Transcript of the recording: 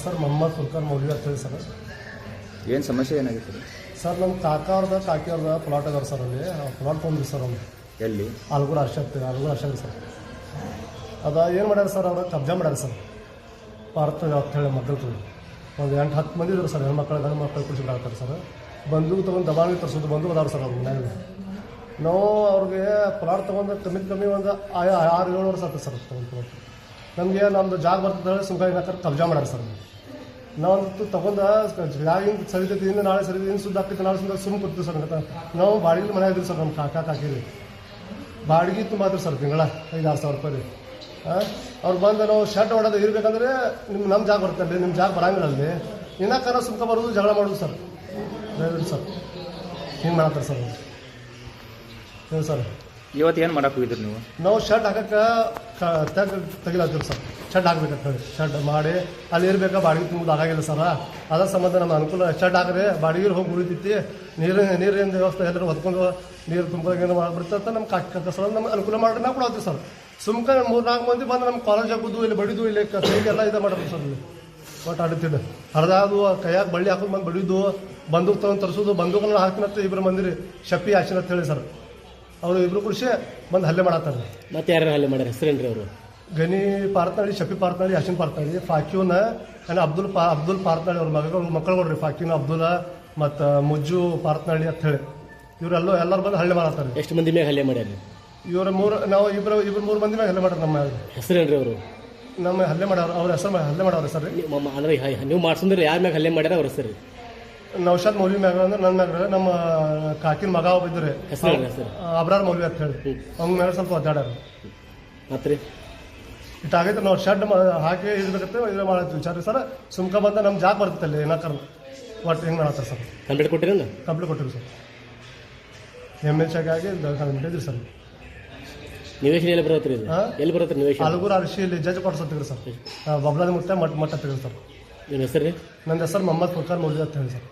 Sir Mohammed ಫುಲ್ಕರ್ ಮೌಲ್ಯ ಅಂತ ಹೇಳಿ ಸರ್. ಏನು ಸಮಸ್ಯೆ ಏನಾಗಿತ್ತು ಸರ್? ನಮ್ಮ ಕಾಕಾ ಅವ್ರದ ಕಾಕಿ ಅವ್ರದ ಪ್ಲಾಟ್ ಅದಾರ ಸರ್. ಅಲ್ಲಿ ಪ್ಲಾಟ್ ತೊಗೊಂಡ್ರಿ ಸರ್ ಅವ್ರು. ಎಲ್ಲಿ? ಆಲ್ಗೂರು ಅರ್ಷಕ್ ಸರ್. ಅದ ಏನು ಮಾಡ್ಯಾರ ಸರ್, ಅವ್ರ ಕಬ್ಜಾ ಮಾಡ್ಯಾರ ಸರ್. ಭಾರತ ಅಂತ ಹೇಳಿ ಮಕ್ಕಳು ಒಂದು 8-10 ಮಂದಿ ಇದ್ರು ಸರ್. ಹೆಣ್ಮಕ್ಳು ಗಂಡು ಮಕ್ಕಳು ಕುಡಿಸಿ ಬಿಡಾಡ್ತಾರೆ ಸರ್. ಬಂದೂಕು ತೊಗೊಂಡು ದಬಾಣಿ ತರಿಸೋದು ಬಂದು ಅದಾರ ಸರ್ ಅವ್ರ ಮನ್ಯಾಗ. ನಾವು ಅವ್ರಿಗೆ ಪ್ಲಾಟ್ ತೊಗೊಂಡು ಕಮ್ಮಿ ಒಂದು 6-7 ವರ್ಷ ಆಗ್ತದೆ ಸರ್ ತೊಗೊಂಡು. ನಮಗೆ ನಮ್ಮದು ಜಾಗ ಬರ್ತದೆ ಹೇಳಿ ಸುಮ್ಕ ಏನಾಕರ್ ಕಬ್ಜಾ ಮಾಡ್ಯಾರ ಸರ್. ನಾವಂತೂ ತೊಗೊಂಡು ಜಾಗಿಂದ ಸರಿತೈತಿ, ಇಂದ ನಾಳೆ ಸರಿತೈತಿ, ಇನ್ನು ಸುದ್ದ ಆಗ್ತೈತಿ, ನಾಳೆ ಸುದ್ದ ಸುಮ್ಮನೆ ಕೊಡ್ತೀವಿ ಸರ್. ನಾವು ಬಾಡಿಗೆ ಮನೆ ಇದ್ದೀವಿ ಸರ್. ನಮ್ಮ ಕಾಕಿರಿ ಬಾಡಿಗೆ ತುಂಬ ಆದ್ರಿ ಸರ್. ತಿಂಗಳ 5-6 ಸಾವಿರ ರೂಪಾಯಿ ರೀ. ಅವ್ರು ಬಂದು ನಾವು ಶರ್ಟ್ ಹೊಡೋದು ಇರಬೇಕಂದ್ರೆ ನಮ್ಮ ಜಾಗ ಬರ್ತಲ್ಲ, ನಿಮ್ಮ ಜಾಗ ಬರಂಗಿಲ್ಲ ಅಲ್ಲಿ. ಏನಾಕಾರ ಸುಮ್ಕ ಬರೋದು, ಜಗಳ ಮಾಡೋದು ಸರ್. ದಯವಿಟ್ಟು ಸರ್ ಹಿಂಗೆ ಮಾಡ್ತಾರೆ ಸರ್. ಹೇಳಿ ಸರ್. ಇವತ್ತು ಏನು ಮಾಡಕ್ಕೆ ಹೋಗಿದ್ರಿ ನೀವು? ನಾವು ಶರ್ಟ್ ಹಾಕಕ್ಕೆ ತೆಗಿಲಾತೀವಿ ಸರ್. ಶರ್ಟ್ ಹಾಕ್ಬೇಕಂತ ಹೇಳಿ ಶರ್ಟ್ ಮಾಡಿ ಅಲ್ಲಿ ಇರಬೇಕಾ, ಬಾಡಿಗೆ ತುಂಬೋದು ಆಗಾಗಿಲ್ಲ ಸರ್. ಅದರ ಸಂಬಂಧ ನಮ್ಮ ಅನುಕೂಲ. ಶರ್ಟ್ ಹಾಕಿದ್ರೆ ಬಾಡಿಗೆ ಹೋಗಿ ಉಳಿತೈತಿ. ನೀರಿನ ವ್ಯವಸ್ಥೆ ಎಲ್ಲರೂ ಹೊತ್ಕೊಂಡು ನೀರು ತುಂಬೋದು ಏನೋ ಮಾಡಿಬಿಡ್ತಂತ ನಮ್ಮ ಕಾಕ ಸರ್ ನಮ್ಗೆ ಅನುಕೂಲ ಮಾಡಿ ನಾವು ಕೊಡತ್ತೀವಿ ಸರ್. ಸುಮ್ಕ 3-4 ಮಂದಿ ಬಂದು ನಮ್ಮ ಕಾಲೇಜ್ ಹಾಕೋದು, ಇಲ್ಲಿ ಬಡಿದು, ಇಲ್ಲಿ ಕೈಗೆಲ್ಲ ಇದು ಮಾಡೋದು ಸರ್. ಇಲ್ಲಿ ಒಟ್ಟು ಆಡುತ್ತಿದ್ದು ಹರಿದಾದು ಕೈಯಾಗ ಬಳ್ಳಿ ಹಾಕೋದು ಬಂದು ಬಡಿದು, ಬಂದೂಕು ತೊಗೊಂಡು ತರಿಸೋದು. ಬಂದೂಕನ್ನ ಹಾಕಿನತ್ತ 2 ಮಂದಿ ಶಪ್ಪಿ ಆಚಿನ ಅಂತ ಹೇಳಿ ಸರ್. ಅವರು 2 ಖುಷಿ ಬಂದು ಹಲ್ಲೆ ಮಾಡತ್ತಾರೆ. ಮತ್ತೆ ಯಾರು ಹಲ್ಲೆ ಮಾಡ್ಯಾರ? ಹೆಸರೇನ್ರಿ ಅವರು? ಗನಿ ಪಾರ್ತನಾಳಿ, ಶಫಿ ಪಾರ್ತನಾಳಿ, ಯಾಶಿನ್ ಪಾರ್ತನಾಳಿ, ಫಾಕ್ಯೂನ ಅಬ್ದುಲ್ ಪಾರ್ತನಾಳಿ. ಅವ್ರ ಮಕ್ಕಳುಗಳ್ರಿ ಫಾಕ್ಯೂನ್, ಅಬ್ದುಲ್ ಮತ್ತು ಮುಜ್ಜು ಪಾರ್ತನಾಳಿ ಅಂತ ಹೇಳಿ. ಎಲ್ಲರೂ ಬಂದು ಹಲ್ಲೆ ಮಾಡತ್ತಾರೆ. ಎಷ್ಟು ಮಂದಿ ಮ್ಯಾಗ ಹಲ್ಲೆ ಮಾಡ್ಯಾರ? ಇವ್ರ ನಾವು ಇಬ್ರು 3 ಮಂದಿ ಮ್ಯಾಗ ಹಲ್ಲೆ ಮಾಡ್ಯಾರ. ನಮ್ಮ ಹೆಸರೇನ್ರಿ ಅವರು? ನಮ್ಮ ಹಲ್ಲೆ ಮಾಡ್ಯಾರ ಅವ್ರ ಹೆಸರು ಹಲ್ಲೆ ಮಾಡವ್ರ ಸರ್. ಅಂದ್ರೆ ನೀವು ಮಾಡ್ಸಂದ್ರೆ ಯಾರ ಮ್ಯಾಗ ಹಲ್ಲೆ ಮಾಡ್ಯಾರ ಅವ್ರ ಹೆಸರು? ನೌಷಾದ್ ಮೌಲ್ವಿ ಮ್ಯಾಗ ಅಂದ್ರೆ ನನ್ನ ಮ್ಯಾಗ ನಮ್ಮ ಕಾಕಿನ ಮಗ ಒಬ್ಬ ಇದ್ರಿ, ಅಬ್ರಾರ್ ಮೌಲ್ವಿ ಅಂತ ಹೇಳಿ. ಅವ್ನ ಮ್ಯಾಗ ಸ್ವಲ್ಪ ಒದ್ದಾಡ್ಯಾರ. ಮತ್ತೆ ಇಟ್ಟಾಗೈತೆ ನಾವು ಶರ್ಟ್ ಹಾಕಿ ಇಡ್ಬೇಕಂತ ಇದು ಮಾಡತ್ತೀವಿ ವಿಚಾರ ಸರ್. ಸುಮ್ಕ ಬಂದ ನಮ್ಮ ಜಾಗ ಬರ್ತೈತಲ್ಲಿ ಏನಾಕರ್ ಒಟ್ಟು ಹೆಂಗೆ ಮಾಡತ್ತಾರೆ ಸರ್. ಕಂಪ್ಲೇಂಟ್ ಕೊಟ್ಟಿರ? ಕಂಪ್ಲೇಂಟ್ ಕೊಟ್ಟಿರಿ ಸರ್. MH ಆಗಿ ಕಂಪ್ಲೇಂಟ್ ಇದ್ರಿ ಸರ್. ನಿವೇಶನ ಎಲ್ಲಿ ಬರತ್ರಿ? ಎಲ್ಲಿ ಬರತ್ರಿ ನಿವೇಶನ? ಆಲ್ಗೂರು ಅರ್ಶಿಯಲ್ಲಿ ಜಡ್ಜ್ ಕೊಡ್ಸತ್ತೀವಿ ಸರ್. ಬಬ್ಲಾದಿ ಮುಟ್ಟ ಮಟ್ಟ ತೆಗ್ರಿ ಸರ್. ನಿಮ್ಮ ಹೆಸರು? ನನ್ನ ಹೆಸರು ಮೊಹಮ್ಮದ್ ಫುಲ್ಕರ್ ಮೌಲ್ಯ ಅಂತ ಹೇಳಿ ಸರ್.